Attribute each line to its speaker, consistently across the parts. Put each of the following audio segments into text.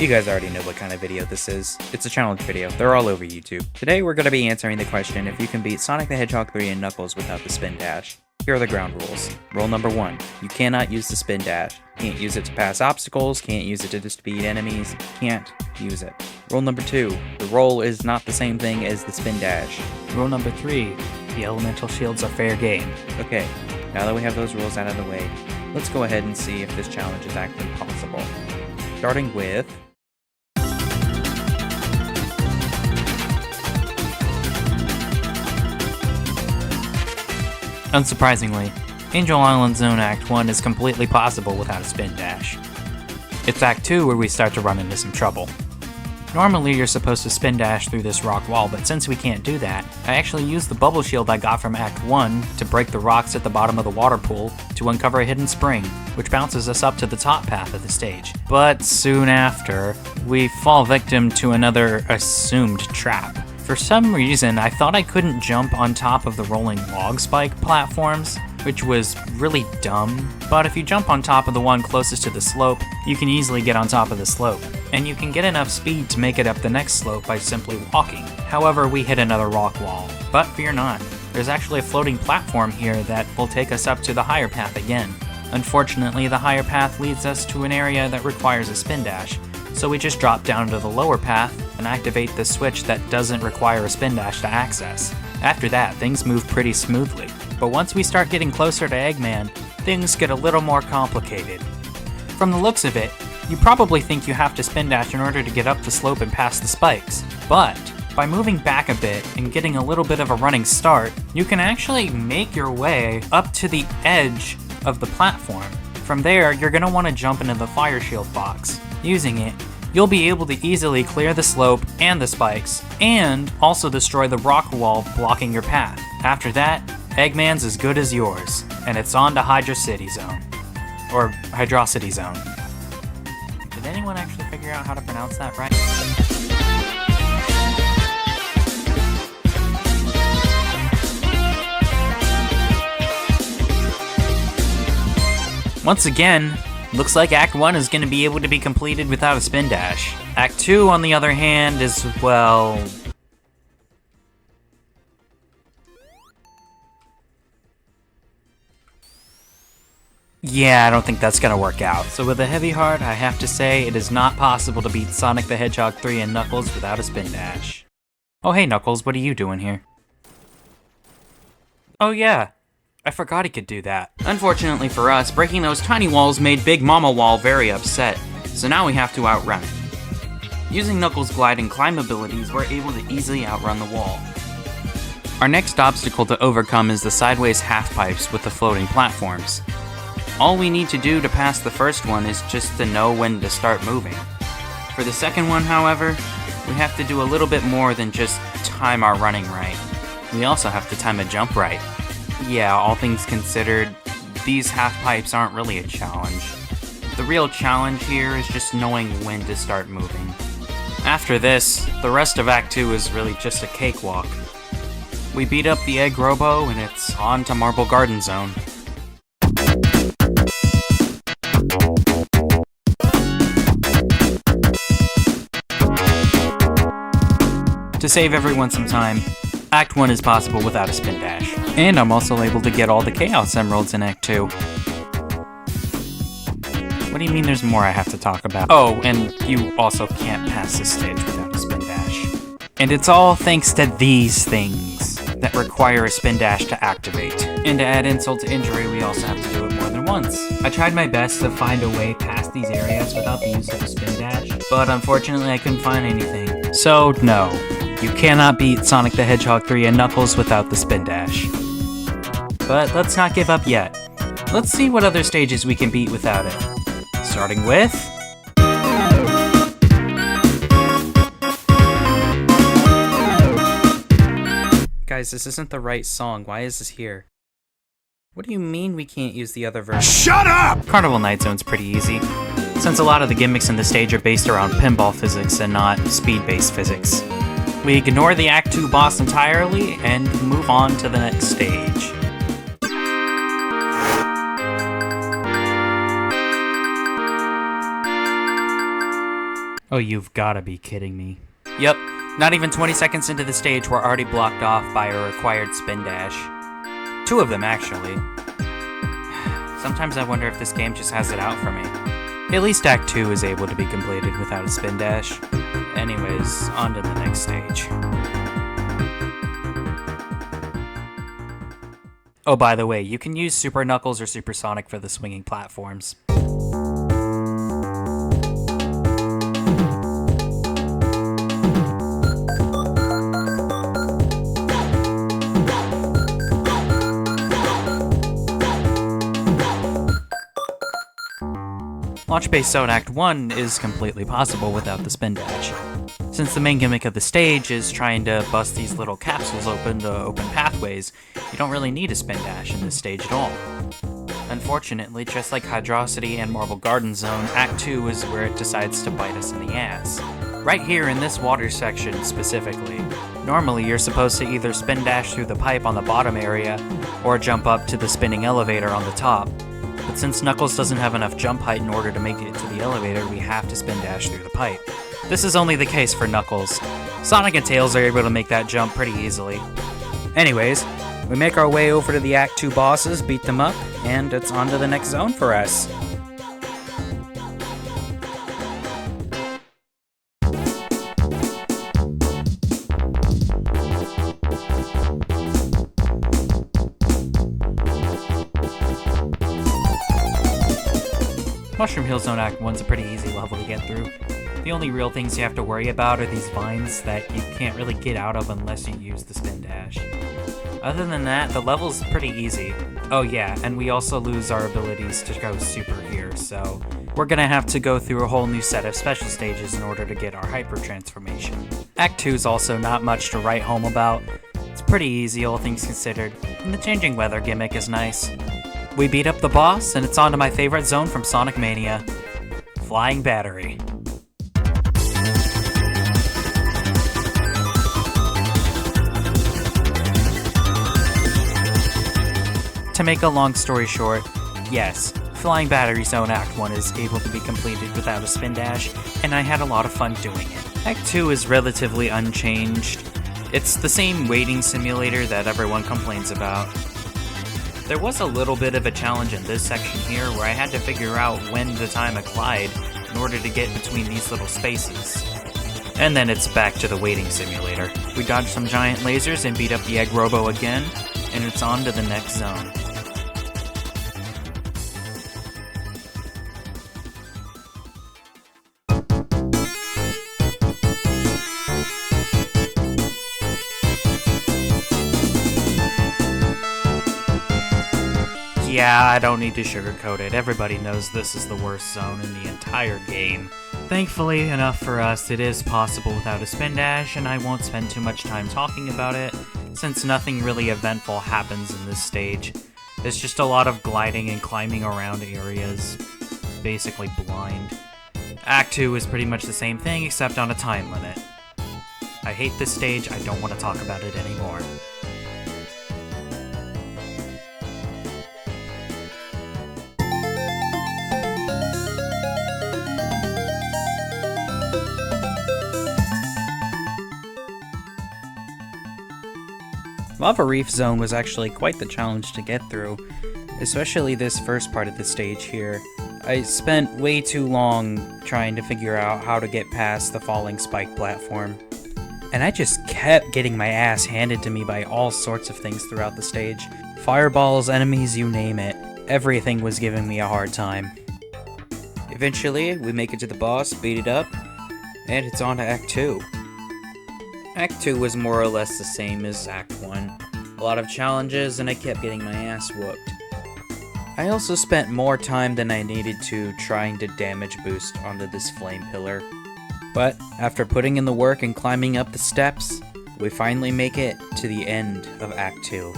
Speaker 1: You guys already know what kind of video this is. It's a challenge video. They're all over YouTube. Today we're going to be answering the question if you can beat Sonic the Hedgehog 3 and Knuckles without the spin dash. Here are the ground rules. Rule number 1. You cannot use the spin dash. Can't use it to pass obstacles, can't use it to defeat enemies, can't use it. Rule number 2. The roll is not the same thing as the spin dash.
Speaker 2: Rule number 3. The elemental shields are fair game.
Speaker 1: Okay, now that we have those rules out of the way, let's go ahead and see if this challenge is actually possible. Starting with...
Speaker 2: Unsurprisingly, Angel Island Zone Act 1 is completely possible without a spin dash. It's Act 2 where we start to run into some trouble. Normally you're supposed to spin dash through this rock wall, but since we can't do that, I actually used the bubble shield I got from Act 1 to break the rocks at the bottom of the water pool to uncover a hidden spring, which bounces us up to the top path of the stage. But soon after, we fall victim to another assumed trap. For some reason, I thought I couldn't jump on top of the rolling log spike platforms, which was really dumb, but if you jump on top of the one closest to the slope, you can easily get on top of the slope, and you can get enough speed to make it up the next slope by simply walking. However, we hit another rock wall, but fear not, there's actually a floating platform here that will take us up to the higher path again. Unfortunately, the higher path leads us to an area that requires a spin dash, so we just drop down to the lower path and activate the switch that doesn't require a spin dash to access. After that, things move pretty smoothly. But once we start getting closer to Eggman, things get a little more complicated. From the looks of it, you probably think you have to spin dash in order to get up the slope and past the spikes. But by moving back a bit and getting a little bit of a running start, you can actually make your way up to the edge of the platform. From there, you're going to want to jump into the fire shield box. Using it, you'll be able to easily clear the slope and the spikes, and also destroy the rock wall blocking your path. After that, Eggman's as good as yours, and it's on to Hydrocity Zone. Or Hydrocity Zone. Did anyone actually figure out how to pronounce that right? Once again, looks like Act 1 is going to be able to be completed without a spin dash. Act 2, on the other hand, is, well... yeah, I don't think that's going to work out. So with a heavy heart, I have to say it is not possible to beat Sonic the Hedgehog 3 and Knuckles without a spin dash. Oh hey Knuckles, what are you doing here? Oh yeah, I forgot he could do that. Unfortunately for us, breaking those tiny walls made Big Mama Wall very upset, so now we have to outrun it. Using Knuckles' glide and climb abilities, we're able to easily outrun the wall. Our next obstacle to overcome is the sideways half pipes with the floating platforms. All we need to do to pass the first one is just to know when to start moving. For the second one, however, we have to do a little bit more than just time our running right. We also have to time a jump right. Yeah, all things considered, these half pipes aren't really a challenge. The real challenge here is just knowing when to start moving. After this, the rest of Act 2 is really just a cakewalk. We beat up the Egg Robo and it's on to Marble Garden Zone. To save everyone some time, Act 1 is possible without a spin dash. And I'm also able to get all the Chaos Emeralds in Act 2. What do you mean there's more I have to talk about? Oh, and you also can't pass this stage without a spin dash. And it's all thanks to these things that require a spin dash to activate. And to add insult to injury, we also have to do it more than once. I tried my best to find a way past these areas without the use of a spin dash, but unfortunately I couldn't find anything. So no. You cannot beat Sonic the Hedgehog 3 and Knuckles without the spin dash. But let's not give up yet. Let's see what other stages we can beat without it. Starting with... Guys, this isn't the right song. Why is this here? What do you mean we can't use the other version?
Speaker 3: Shut up!
Speaker 2: Carnival Night Zone's pretty easy, since a lot of the gimmicks in the stage are based around pinball physics and not speed-based physics. We ignore the Act 2 boss entirely and move on to the next stage. Oh, you've gotta be kidding me. Yep, not even 20 seconds into the stage, we're already blocked off by a required spin dash. 2 of them, actually. Sometimes I wonder if this game just has it out for me. At least Act 2 is able to be completed without a spin dash. Anyways, on to the next stage. Oh, by the way, you can use Super Knuckles or Super Sonic for the swinging platforms. Launch-based Zone Act 1 is completely possible without the spin dash. Since the main gimmick of the stage is trying to bust these little capsules open to open pathways, you don't really need a spin dash in this stage at all. Unfortunately, just like Hydrocity and Marble Garden Zone, Act 2 is where it decides to bite us in the ass. Right here in this water section specifically. Normally you're supposed to either spin dash through the pipe on the bottom area, or jump up to the spinning elevator on the top. But since Knuckles doesn't have enough jump height in order to make it to the elevator, we have to spin dash through the pipe. This is only the case for Knuckles. Sonic and Tails are able to make that jump pretty easily. Anyways, we make our way over to the Act 2 bosses, beat them up, and it's on to the next zone for us. Mushroom Hill Zone Act 1's a pretty easy level to get through. The only real things you have to worry about are these vines that you can't really get out of unless you use the spin dash. Other than that, the level's pretty easy. Oh yeah, and we also lose our abilities to go super here, so we're gonna have to go through a whole new set of special stages in order to get our hyper transformation. Act 2's also not much to write home about. It's pretty easy, all things considered, and the changing weather gimmick is nice. We beat up the boss, and it's on to my favorite zone from Sonic Mania, Flying Battery. To make a long story short, yes, Flying Battery Zone Act 1 is able to be completed without a spin dash, and I had a lot of fun doing it. Act 2 is relatively unchanged. It's the same waiting simulator that everyone complains about. There was a little bit of a challenge in this section here where I had to figure out when to time a glide in order to get between these little spaces. And then it's back to the waiting simulator. We dodged some giant lasers and beat up the Egg Robo again, and it's on to the next zone. Yeah, I don't need to sugarcoat it. Everybody knows this is the worst zone in the entire game. Thankfully enough for us, it is possible without a spin dash, and I won't spend too much time talking about it, since nothing really eventful happens in this stage. It's just a lot of gliding and climbing around areas, basically blind. Act 2 is pretty much the same thing, except on a time limit. I hate this stage, I don't want to talk about it anymore. Lava Reef Zone was actually quite the challenge to get through, especially this first part of the stage here. I spent way too long trying to figure out how to get past the falling spike platform, and I just kept getting my ass handed to me by all sorts of things throughout the stage. Fireballs, enemies, you name it. Everything was giving me a hard time. Eventually, we make it to the boss, beat it up, and it's on to Act 2. Act 2 was more or less the same as Act 1. A lot of challenges, and I kept getting my ass whooped. I also spent more time than I needed to trying to damage boost onto this flame pillar. But after putting in the work and climbing up the steps, we finally make it to the end of Act 2.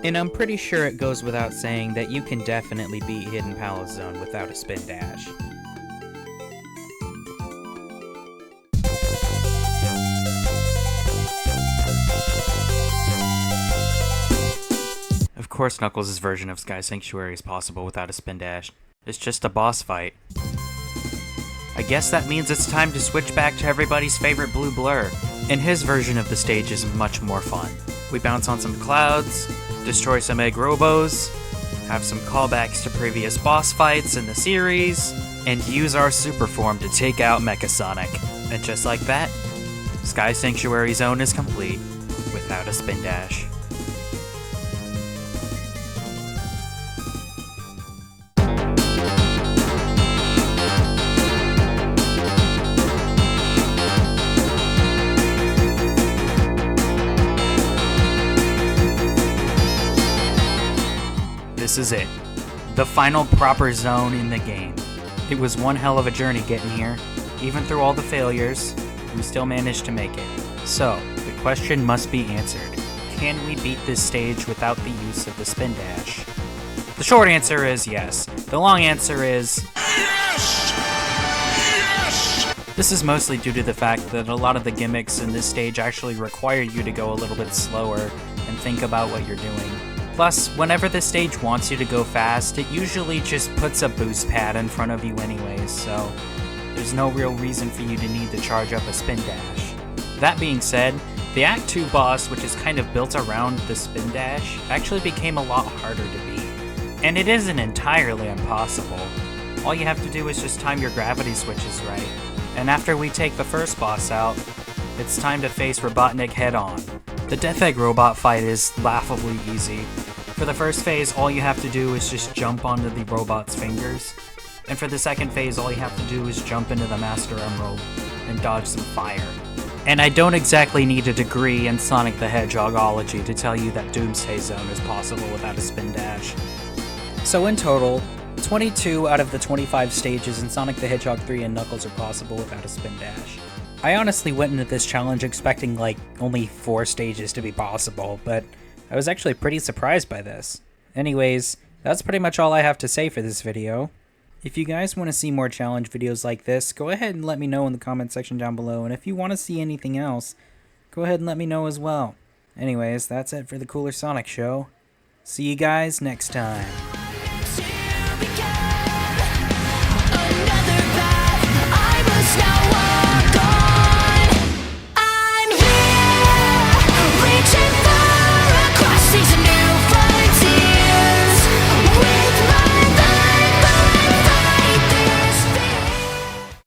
Speaker 2: And I'm pretty sure it goes without saying that you can definitely beat Hidden Palace Zone without a spin dash. Of course, Knuckles' version of Sky Sanctuary is possible without a spin dash. It's just a boss fight. I guess that means it's time to switch back to everybody's favorite blue blur. And his version of the stage is much more fun. We bounce on some clouds, destroy some egg robos, have some callbacks to previous boss fights in the series, and use our super form to take out Mecha Sonic. And just like that, Sky Sanctuary Zone is complete without a spin dash. This is it. The final proper zone in the game. It was one hell of a journey getting here. Even through all the failures, we still managed to make it. So, the question must be answered. Can we beat this stage without the use of the spin dash? The short answer is yes. The long answer is yes! Yes! This is mostly due to the fact that a lot of the gimmicks in this stage actually require you to go a little bit slower and think about what you're doing. Plus, whenever the stage wants you to go fast, it usually just puts a boost pad in front of you anyways, so there's no real reason for you to need to charge up a spin dash. That being said, the Act 2 boss, which is kind of built around the spin dash, actually became a lot harder to beat. And it isn't entirely impossible. All you have to do is just time your gravity switches right. And after we take the first boss out, it's time to face Robotnik head on. The Death Egg robot fight is laughably easy. For the first phase, all you have to do is just jump onto the robot's fingers. And for the second phase, all you have to do is jump into the Master Emerald and dodge some fire. And I don't exactly need a degree in Sonic the Hedgehogology to tell you that Doomsday Zone is possible without a spin dash.
Speaker 1: So in total, 22 out of the 25 stages in Sonic the Hedgehog 3 and Knuckles are possible without a spin dash. I honestly went into this challenge expecting like only 4 stages to be possible, but I was actually pretty surprised by this. Anyways, that's pretty much all I have to say for this video. If you guys want to see more challenge videos like this, go ahead and let me know in the comment section down below, and if you want to see anything else, go ahead and let me know as well. Anyways, that's it for the Cooler Sonic Show. See you guys next time.